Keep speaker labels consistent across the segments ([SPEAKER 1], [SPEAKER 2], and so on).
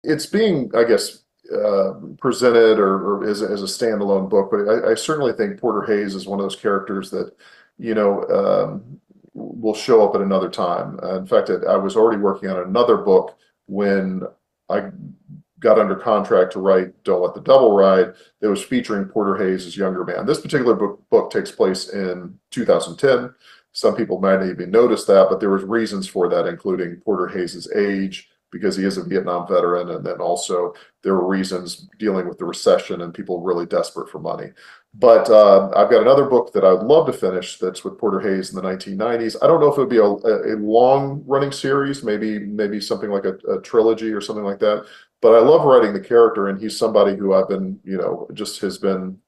[SPEAKER 1] it's being, I guess, presented or as a standalone book, but I certainly think Porter Hayes is one of those characters that, you know, will show up at another time. In fact, I was already working on another book when I got under contract to write Don't Let the Devil Ride that was featuring Porter Hayes as younger man. This particular book takes place in 2010. Some people might not even notice that, but there was reasons for that, including Porter Hayes's age, because he is a Vietnam veteran, and then also there were reasons dealing with the recession and people really desperate for money. But I've got another book that I'd love to finish that's with Porter Hayes in the 1990s. I don't know if it would be a long-running series, maybe something like a trilogy or something like that. But I love writing the character, and he's somebody who I've been, just has been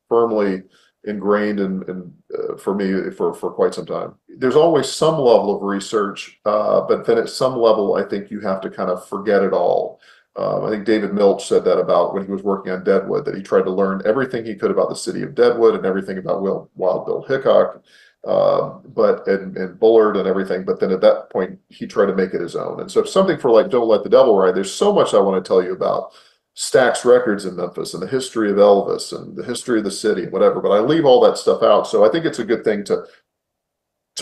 [SPEAKER 1] firmly ingrained in for me for quite some time. There's always some level of research, but then at some level, I think you have to kind of forget it all. I think David Milch said that about when he was working on Deadwood, that he tried to learn everything he could about the city of Deadwood and everything about Wild Bill Hickok, and Bullard and everything. But then at that point, he tried to make it his own. And so something for like Don't Let the Devil Ride, there's so much I want to tell you about Stax Records in Memphis and the history of Elvis and the history of the city, whatever. But I leave all that stuff out. So I think it's a good thing to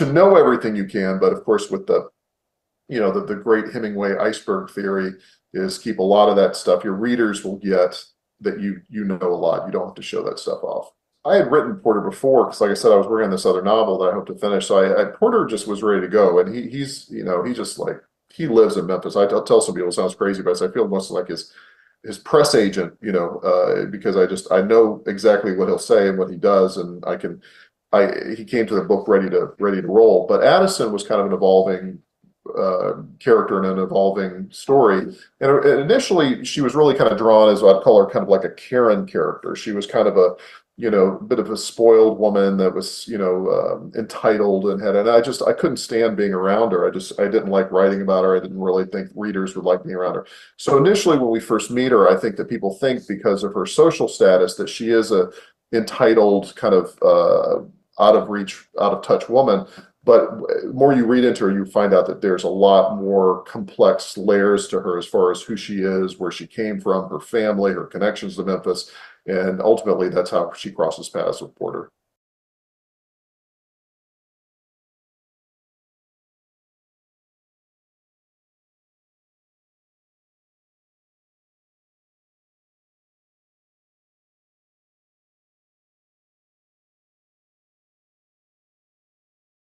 [SPEAKER 1] know everything you can. But of course, with the great Hemingway iceberg theory is keep a lot of that stuff. Your readers will get that you know a lot. You don't have to show that stuff off. I had written Porter before because, like I said, I was working on this other novel that I hope to finish. So Porter just was ready to go, and he's he just like he lives in Memphis. I'll tell some people it sounds crazy, but I feel most like his press agent, because I know exactly what he'll say and what he does, and he came to the book ready to roll. But Addison was kind of an evolving character and an evolving story. And initially, she was really kind of drawn as I'd call her kind of like a Karen character. She was kind of a bit of a spoiled woman that was entitled and I couldn't stand being around her. I didn't like writing about her. I didn't really think readers would like being around her. So initially, when we first meet her, I think that people think because of her social status that she is a entitled kind of out of reach, out of touch woman. But more you read into her, you find out that there's a lot more complex layers to her as far as who she is, where she came from, her family, her connections to Memphis. And ultimately, that's how she crosses paths with Porter.